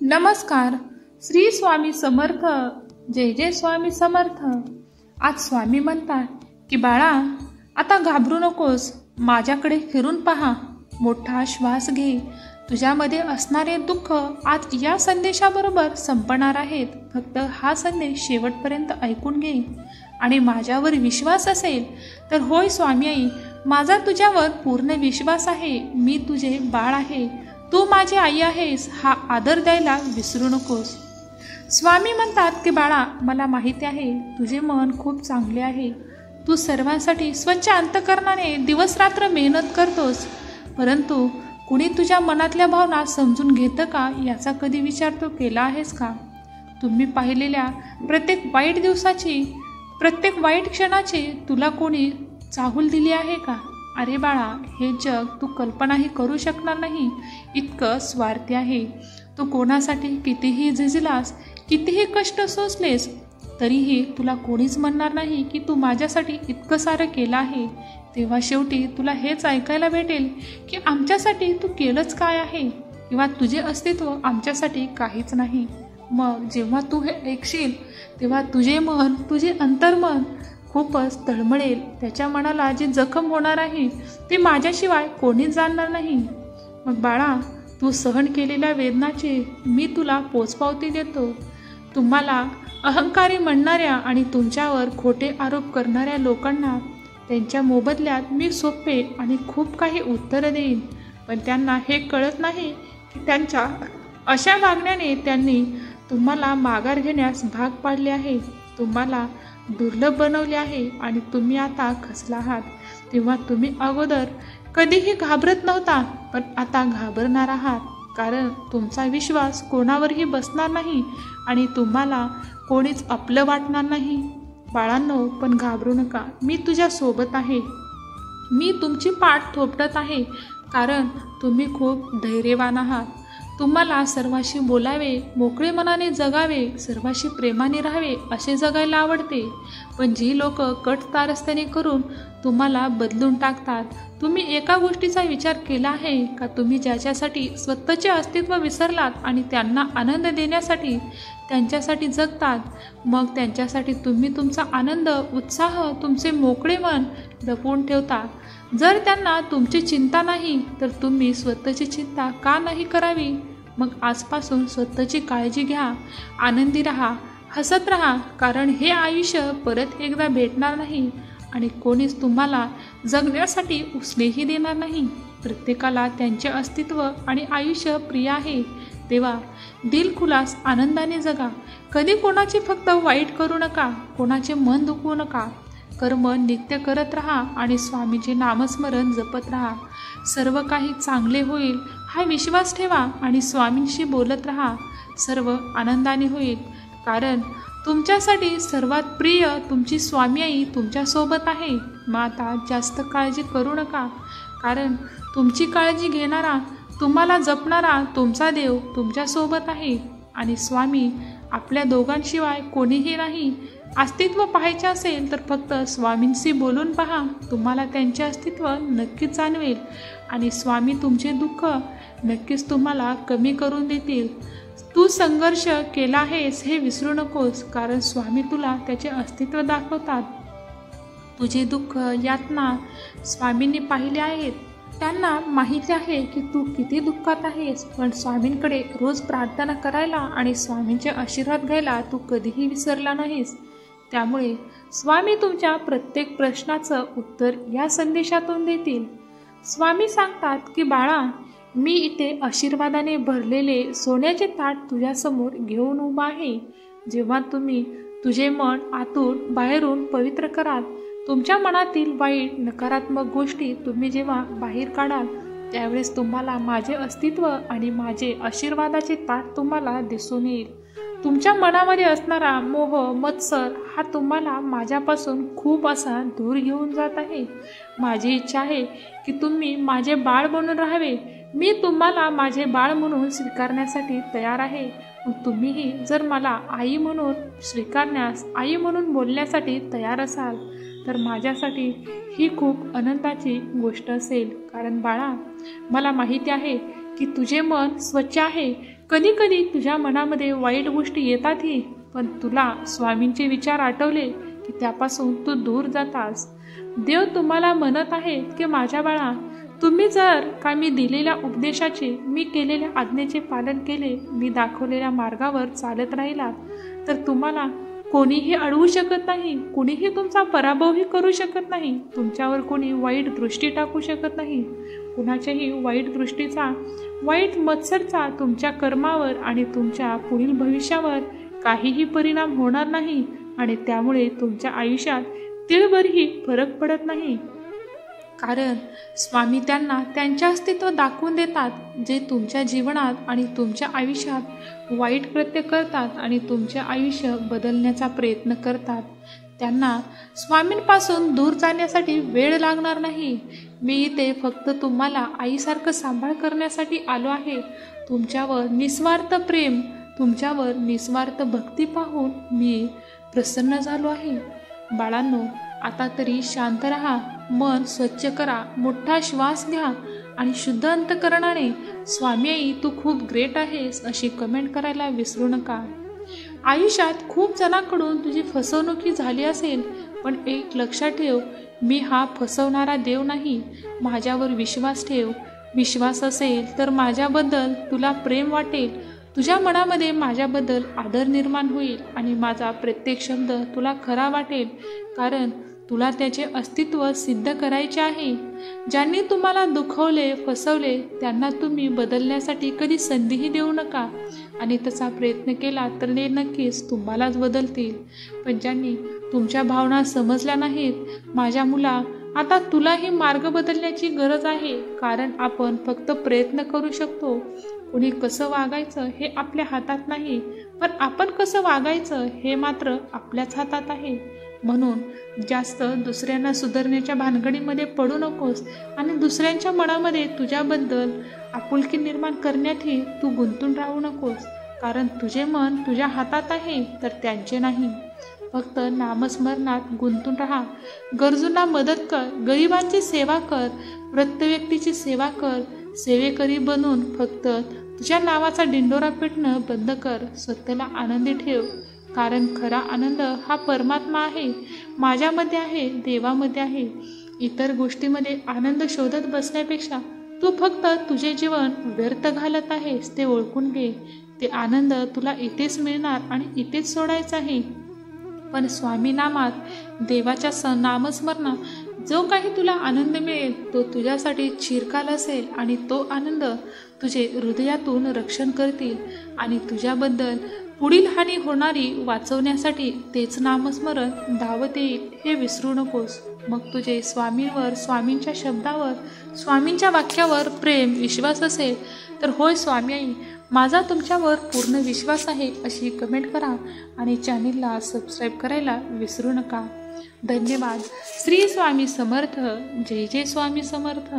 नमस्कार. श्री स्वामी समर्थ. जय जय स्वामी समर्थ. आज स्वामी म्हणतात की बाळा, आता घाबरू नकोस. माझ्याकडे फिरून पहा. मोठा श्वास घे. तुझ्यामध्ये असणारे दुःख आज या संदेशाबरोबर संपणार आहेत. फक्त हा संदेश शेवटपर्यंत ऐकून घे आणि माझ्यावर विश्वास असेल तर होय स्वामी आई, माझा तुझ्यावर पूर्ण विश्वास आहे. मी तुझे बाळ आहे. तू माझी आई आहेस. हा आदर द्यायला विसरू नकोस. स्वामी म्हणतात की बाळा, मला माहिती आहे तुझे मन खूप चांगले आहे. तू सर्वांसाठी स्वच्छ अंतःकरणाने दिवसरात्र मेहनत करतोस. परंतु कुणी तुझ्या मनातल्या भावना समजून घेतं का, याचा कधी विचार तू केला आहेस का? तुम्ही पाहिलेल्या प्रत्येक वाईट दिवसाची, प्रत्येक वाईट क्षणाची तुला कोणी चाहूल दिली आहे का? अरे बाळा, हे जग तू कल्पनाही करू शकणार नाही इतकं स्वार्थी आहे. तू कोणासाठी कितीही झिजलास, कितीही कष्ट सोसलेस, तरीही तुला कोणीच म्हणणार नाही की तू माझ्यासाठी इतकं सारं केलं आहे. तेव्हा शेवटी तुला हेच ऐकायला भेटेल की आमच्यासाठी तू केलंच काय आहे, किंवा तुझे अस्तित्व आमच्यासाठी काहीच नाही. मग जेव्हा तू हे ऐकशील तेव्हा तुझे मन, तुझे अंतर्मन खूपच तळमळेल. त्याच्या मनाला जी जखम होणार आहे ती माझ्याशिवाय कोणीच जाणणार नाही. मग बाळा, तू सहन केलेल्या वेदनाची मी तुला पोचपावती देतो. तुम्हाला अहंकारी म्हणणाऱ्या आणि तुमच्यावर खोटे आरोप करणाऱ्या लोकांना त्यांच्या मोबदल्यात मी सोपे आणि खूप काही उत्तरं देईन. पण त्यांना हे कळत नाही की त्यांच्या अशा वागण्याने त्यांनी तुम्हाला माघार घेण्यास भाग पाडले आहे, तुम्हाला दुर्लभ बनवले आहे आणि तुम्ही आता खचला आहात. तेव्हा तुम्ही अगोदर कधीही घाबरत नव्हता, पण आता घाबरणार आहात. कारण तुमचा विश्वास कोणावरही बसणार नाही आणि तुम्हाला कोणीच आपलं वाटणार नाही. बाळांनो, पण घाबरू नका. मी तुझ्या सोबत आहे. मी तुमची पाठ थोपटत आहे, कारण तुम्ही खूप धैर्यवान आहात. तुम्हाला सर्वांशी बोलावे, मोकळे मनाने जगावे, सर्वांशी प्रेमाने राहावे असे जगायला आवडते. पण जी लोक कट कारस्थाने करून तुम्हाला बदलून टाकतात, तुम्ही एका गोष्टीचा विचार केला आहे का? तुम्ही ज्याच्यासाठी स्वतःचे अस्तित्व विसरलात आणि त्यांना आनंद देण्यासाठी त्यांच्यासाठी जगतात, मग त्यांच्यासाठी तुम्ही तुमचा आनंद, उत्साह, तुमचे मोकळे मन लपवून ठेवता. जर त्यांना तुमची चिंता नाही तर तुम्ही स्वतःची चिंता का नाही करावी? मग आजपासून स्वतःची काळजी घ्या. आनंदी राहा, हसत राहा, कारण हे आयुष्य परत एकदा भेटणार नाही आणि कोणीच तुम्हाला जगण्यासाठी उसळेही देणार नाही. प्रत्येकाला त्यांचे अस्तित्व आणि आयुष्य प्रिय आहे. तेव्हा दिलखुलास आनंदाने जगा. कधी कोणाचे फक्त वाईट करू नका, कोणाचे मन दुखवू नका. कर्म नित्य करत राहा आणि स्वामीचे नामस्मरण जपत राहा. सर्व काही चांगले होईल हा विश्वास ठेवा आणि स्वामींशी बोलत राहा. सर्व आनंदाने होईल, कारण तुमच्यासाठी सर्वात प्रिय तुमची स्वामी आई तुमच्यासोबत आहे. मग आता जास्त काळजी करू नका, कारण तुमची काळजी घेणारा, तुम्हाला जपणारा तुमचा देव तुमच्यासोबत आहे आणि स्वामी आपल्या दोघांशिवाय कोणीही नाही. अस्तित्व पाहायचे असेल तर फक्त स्वामींशी बोलून पहा. तुम्हाला त्यांचे अस्तित्व नक्कीच जाणवेल आणि स्वामी तुमचे दुःख नक्कीच तुम्हाला कमी करून देतील. तू संघर्ष केला आहेस हे विसरू नकोस, कारण स्वामी तुला त्याचे अस्तित्व दाखवतात. तुझे दुःख, यातना स्वामींनी पाहिले आहेत. त्यांना माहिती आहे की तू किती दुःखात आहेस, पण स्वामींकडे रोज प्रार्थना करायला आणि स्वामींचे आशीर्वाद घ्यायला तू कधीही विसरला नाहीस. त्यामुळे स्वामी तुमच्या प्रत्येक प्रश्नाचं उत्तर या संदेशातून देतील. स्वामी सांगतात की बाळा, मी इथे आशीर्वादाने भरलेले सोन्याचे ताट तुझ्यासमोर घेऊन उभा आहे. जेव्हा तुम्ही तुझे मन आतून बाहेरून पवित्र कराल, तुमच्या मनातील वाईट नकारात्मक गोष्टी तुम्ही जेव्हा बाहेर काढाल, त्यावेळेस तुम्हाला माझे अस्तित्व आणि माझे आशीर्वादाचे ताट तुम्हाला दिसून येईल. तुमच्या मनामध्ये असणारा मोह, मत्सर हा तुम्हाला माझ्यापासून खूप असा दूर घेऊन जात आहे. माझी इच्छा आहे की तुम्ही माझे बाळ बनून राहावे. मी तुम्हाला माझे बाळ म्हणून स्वीकारण्यासाठी तयार आहे. तुम्हीही जर मला आई म्हणून स्वीकारण्यास, आई म्हणून बोलण्यासाठी तयार असाल तर माझ्यासाठी ही खूप आनंदाची गोष्ट असेल. कारण बाळा, मला माहिती आहे की तुझे मन स्वच्छ आहे, कधी कधी तुझ्या मनामध्ये वाईट गोष्टी येतातही, पण तुला स्वामींचे विचार आठवले की त्यापासून तू दूर जातास. देव तुम्हाला म्हणत आहे की माझ्या बाळा, तुम्ही जर का मी दिलेल्या उपदेशाचे, मी केलेल्या आज्ञेचे पालन केले, मी दाखवलेल्या मार्गावर चालत राहिलात, तर तुम्हाला कोणीही अडवू शकत नाही, कोणीही तुमचा पराभवही करू शकत नाही, तुमच्यावर कोणी वाईट दृष्टी टाकू शकत नाही. कुणाच्याही वाईट दृष्टीचा, वाईट मत्सरचा तुमच्या कर्मावर आणि तुमच्या पुढील भविष्यावर काहीही परिणाम होणार नाही आणि त्यामुळे तुमच्या आयुष्यात तिळभरही फरक पडत नाही. कारण स्वामी त्यांना त्यांचे अस्तित्व दाखवून देतात, जे तुमच्या जीवनात आणि तुमच्या आयुष्यात वाईट कृत्य करतात आणि तुमचे आयुष्य बदलण्याचा प्रयत्न करतात. त्यांना स्वामींपासून दूर जाण्यासाठी वेळ लागणार नाही. मी इथे फक्त तुम्हाला आईसारखं सांभाळ करण्यासाठी आलो आहे. तुमच्यावर निस्वार्थ प्रेम, तुमच्यावर निस्वार्थ भक्ती पाहून मी प्रसन्न झालो आहे. बाळांनो, आता तरी शांत राहा, मन स्वच्छ करा, मोठा श्वास घ्या आणि शुद्ध अंतकरणाने स्वामी आई तू खूप ग्रेट आहेस अशी कमेंट करायला विसरू नका. आयुष्यात खूप जणांकडून तुझी फसवणुकी झाली असेल, पण एक लक्षात ठेव, मी हा फसवणारा देव नाही. माझ्यावर विश्वास ठेव. विश्वास असेल तर माझ्याबद्दल तुला प्रेम वाटेल, तुझ्या मनामध्ये माझ्याबद्दल आदर निर्माण होईल आणि माझा प्रत्येक शब्द तुला खरा वाटेल, कारण तुला त्याचे अस्तित्व सिद्ध करायचे आहे. ज्यांनी तुम्हाला दुखवले, फसवले, त्यांना तुम्ही बदलण्यासाठी कधी संधीही देऊ नका आणि तसा प्रयत्न केला तर ते नक्कीच तुम्हालाच बदलतील. पण ज्यांनी तुमच्या भावना समजल्या नाहीत, माझ्या मुला, आता तुलाही मार्ग बदलण्याची गरज आहे, कारण आपण फक्त प्रयत्न करू शकतो. कोणी कसं वागायचं हे आपल्या हातात नाही, पण आपण कसं वागायचं हे मात्र आपल्याच हातात आहे. म्हणून जास्त दुसऱ्यांना सुधारण्याच्या भानगडीमध्ये पडू नकोस आणि दुसऱ्यांच्या मनामध्ये तुझ्याबद्दल आपुलकी निर्माण करण्यातही तू गुंतून राहू नकोस, कारण तुझे मन तुझ्या हातात आहे तर त्यांचे नाही. फक्त नामस्मरणात गुंतून राहा. गरजूंना मदत कर, गरिबांची सेवा कर, वृद्ध व्यक्तीची सेवा कर. सेवेकरी बनून फक्त तुझ्या नावाचा डिंडोरा पिटणं बंद कर. स्वतःला आनंदी ठेव, कारण खरा आनंद हा परमात्मा आहे, माझ्यामध्ये आहे, देवामध्ये आहे. इतर गोष्टीमध्ये आनंद शोधत बसण्यापेक्षा तू फक्त तुझे जीवन व्यर्थ घालत आहेस ते ओळखून घे. ते आनंद तुला इथेच मिळणार आणि इथेच सोडायचा आहे. पण स्वामी नामात, देवाच्या नामस्मरणात जो काही तुला आनंद मिळेल तो तुझ्यासाठी चिरकाल असेल आणि तो आनंद तुझे हृदयातून रक्षण करतील आणि तुझ्याबद्दल पुढील हानी होणारी वाचवण्यासाठी तेच नामस्मरण धावत येईल हे विसरू नकोस. मग तुझे स्वामींवर, स्वामींच्या शब्दावर, स्वामींच्या वाक्यावर प्रेम, विश्वास असेल तर होय स्वामी आई, माझा तुमच्यावर पूर्ण विश्वास आहे अशी कमेंट करा आणि चॅनेलला सबस्क्राईब करायला विसरू नका. धन्यवाद. श्री स्वामी समर्थ. जय जय स्वामी समर्थ.